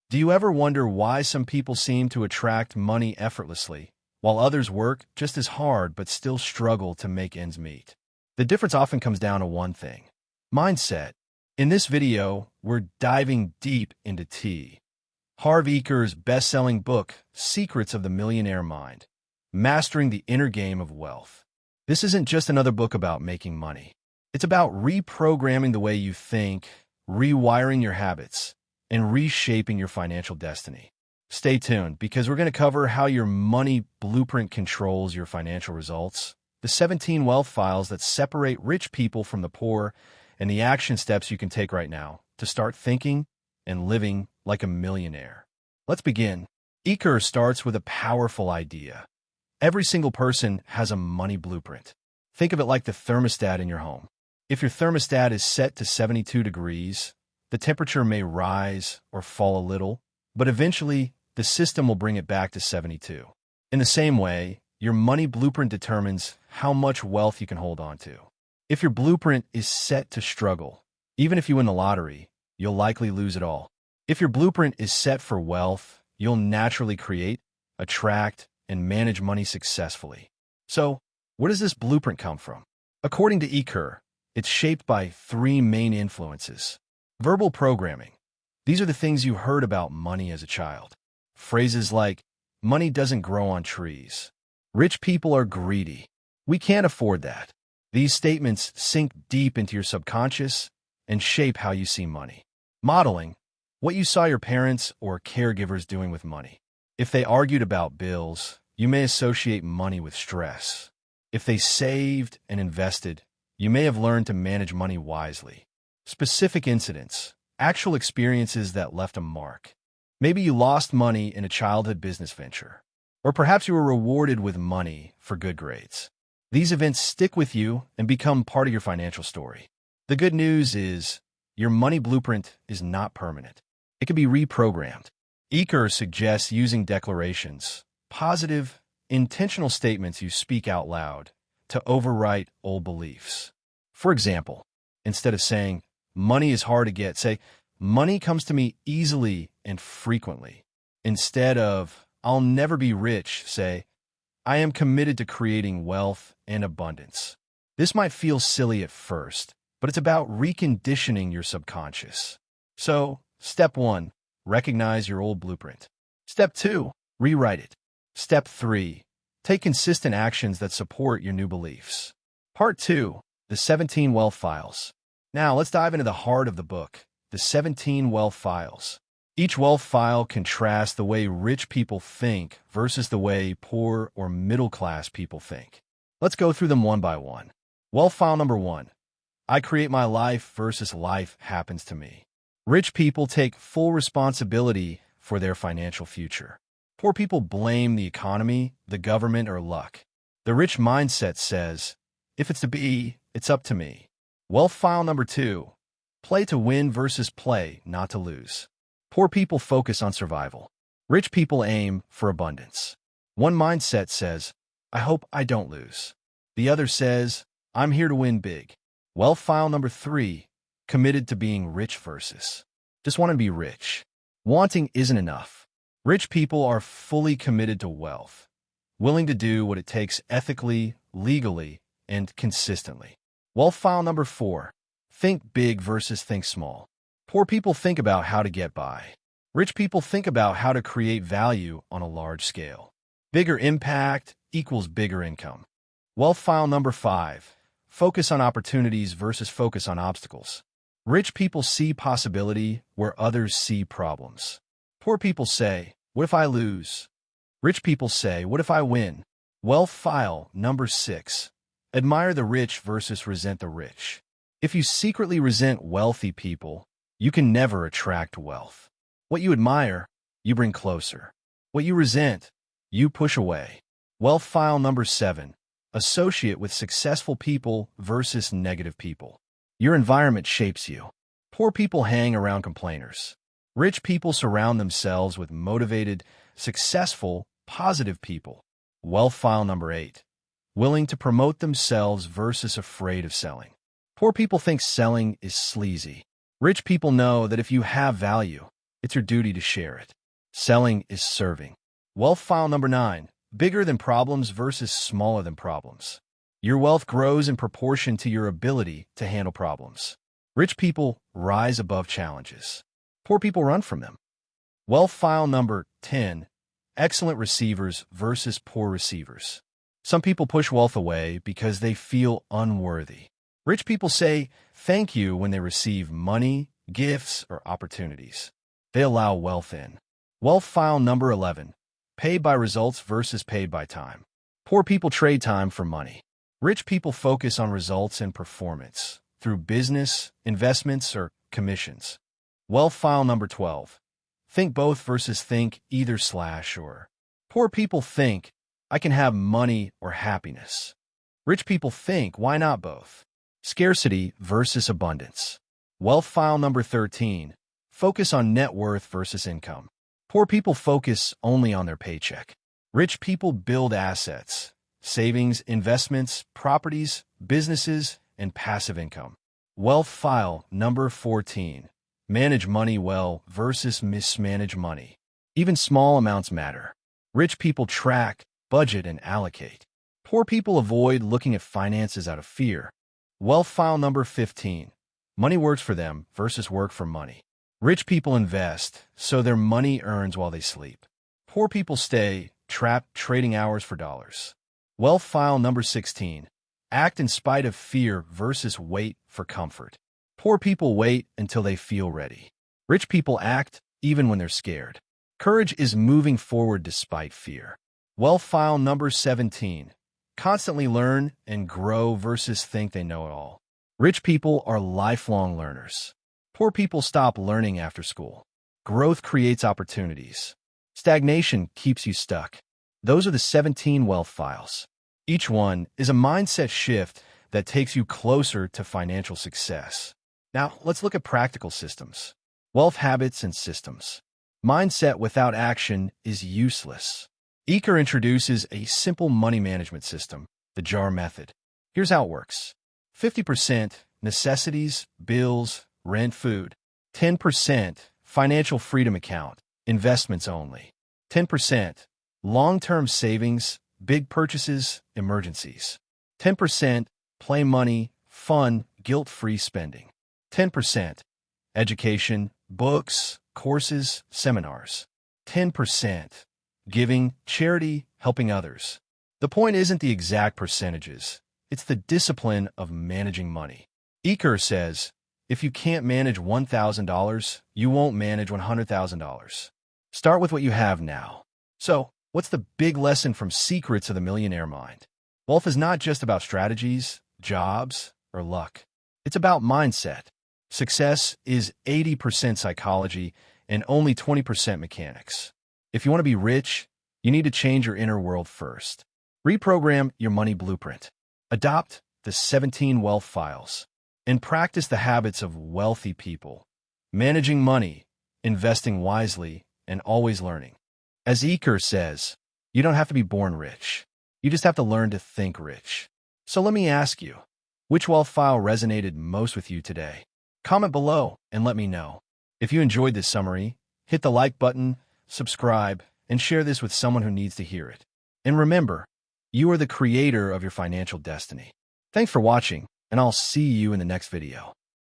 Do you ever wonder why some people seem to attract money effortlessly, while others work just as hard but still struggle to make ends meet? The difference often comes down to one thing: mindset. In this video, we're diving deep into Harv Eker's best-selling book, Secrets of the Millionaire Mind, Mastering the Inner Game of Wealth. This isn't just another book about making money. It's about reprogramming the way you think, rewiring your habits, and reshaping your financial destiny. Stay tuned, because we're going to cover how your money blueprint controls your financial results, the 17 wealth files that separate rich people from the poor, and the action steps you can take right now to start thinking and living like a millionaire. Let's begin. Eker starts with a powerful idea. Every single person has a money blueprint. Think of it like the thermostat in your home. If your thermostat is set to 72 degrees, the temperature may rise or fall a little, but eventually the system will bring it back to 72. In the same way, your money blueprint determines how much wealth you can hold on to. If your blueprint is set to struggle, even if you win the lottery, you'll likely lose it all. If your blueprint is set for wealth, you'll naturally create, attract, and manage money successfully. So, where does this blueprint come from? According to Eker, it's shaped by three main influences. Verbal programming. These are the things you heard about money as a child. Phrases like, money doesn't grow on trees. Rich people are greedy. We can't afford that. These statements sink deep into your subconscious and shape how you see money. Modeling. What you saw your parents or caregivers doing with money. If they argued about bills, you may associate money with stress. If they saved and invested, you may have learned to manage money wisely. Specific incidents, actual experiences that left a mark. Maybe you lost money in a childhood business venture, or perhaps you were rewarded with money for good grades. These events stick with you and become part of your financial story. The good news is, your money blueprint is not permanent. It can be reprogrammed. Eker suggests using declarations, positive, intentional statements you speak out loud, to overwrite old beliefs. For example, instead of saying, money is hard to get, say, money comes to me easily and frequently. Instead of, I'll never be rich, say, I am committed to creating wealth and abundance. This might feel silly at first, but it's about reconditioning your subconscious. So, step 1, recognize your old blueprint. Step 2, rewrite it. Step 3, take consistent actions that support your new beliefs. Part 2, the 17 wealth files. Now, let's dive into the heart of the book, the 17 wealth files. Each wealth file contrasts the way rich people think versus the way poor or middle-class people think. Let's go through them one by one. Wealth file number 1. I create my life versus life happens to me. Rich people take full responsibility for their financial future. Poor people blame the economy, the government, or luck. The rich mindset says, if it's to be, it's up to me. Wealth file number 2. Play to win versus play not to lose. Poor people focus on survival. Rich people aim for abundance. One mindset says, I hope I don't lose. The other says, I'm here to win big. Wealth file number 3. Committed to being rich versus just want to be rich. Wanting isn't enough. Rich people are fully committed to wealth, willing to do what it takes ethically, legally, and consistently. Wealth file number 4. Think big versus think small. Poor people think about how to get by. Rich people think about how to create value on a large scale. Bigger impact equals bigger income. Wealth file number 5. Focus on opportunities versus focus on obstacles. Rich people see possibility where others see problems. Poor people say, what if I lose? Rich people say, what if I win? Wealth file number 6. Admire the rich versus resent the rich. If you secretly resent wealthy people, you can never attract wealth. What you admire, you bring closer. What you resent, you push away. Wealth file number 7. Associate with successful people versus negative people. Your environment shapes you. Poor people hang around complainers. Rich people surround themselves with motivated, successful, positive people. Wealth file number 8. Willing to promote themselves versus afraid of selling. Poor people think selling is sleazy. Rich people know that if you have value, It's your duty to share it. Selling is serving. Wealth file number 9. Bigger than problems versus smaller than problems. Your wealth grows in proportion to your ability to handle problems. Rich people rise above challenges. Poor people run from them. Wealth file number 10. Excellent receivers versus poor receivers. Some people push wealth away because they feel unworthy. Rich people say thank you when they receive money, gifts, or opportunities. They allow wealth in. Wealth file number 11. Paid by results versus paid by time. Poor people trade time for money. Rich people focus on results and performance through business, investments, or commissions. Wealth file number 12. Think both versus think either/or. Poor people think, I can have money or happiness. Rich people think, why not both? Scarcity versus abundance. Wealth file number 13. Focus on net worth versus income. Poor people focus only on their paycheck. Rich people build assets, savings, investments, properties, businesses, and passive income. Wealth file number 14. Manage money well versus mismanage money. Even small amounts matter. Rich people track, budget, and allocate. Poor people avoid looking at finances out of fear. Wealth file number 15. Money works for them versus work for money. Rich people invest, so their money earns while they sleep. Poor people stay trapped trading hours for dollars. Wealth file number 16. Act in spite of fear versus wait for comfort. Poor people wait until they feel ready. Rich people act even when they're scared. Courage is moving forward despite fear. Wealth file number 17. Constantly learn and grow versus think they know it all. Rich people are lifelong learners. Poor people stop learning after school. Growth creates opportunities. Stagnation keeps you stuck. Those are the 17 wealth files. Each one is a mindset shift that takes you closer to financial success. Now, let's look at practical systems. Wealth habits and systems. Mindset without action is useless. Eker introduces a simple money management system, the JAR method. Here's how it works. 50% necessities, bills, rent, food. 10% financial freedom account, investments only. 10% long-term savings, big purchases, emergencies. 10% play money, fun, guilt-free spending. 10% education, books, courses, seminars. 10% giving, charity, helping others. The point isn't the exact percentages. It's the discipline of managing money. Eker says, if you can't manage $1,000, you won't manage $100,000. Start with what you have now. So, what's the big lesson from Secrets of the Millionaire Mind? Wealth is not just about strategies, jobs, or luck. It's about mindset. Success is 80% psychology and only 20% mechanics. If you want to be rich, you need to change your inner world first. Reprogram your money blueprint. Adopt the 17 wealth files and practice the habits of wealthy people. Managing money, investing wisely, and always learning. As Eker says, you don't have to be born rich. You just have to learn to think rich. So let me ask you, which wealth file resonated most with you today? Comment below and let me know. If you enjoyed this summary, hit the like button, subscribe, and share this with someone who needs to hear it. And remember, you are the creator of your financial destiny. Thanks for watching, and I'll see you in the next video.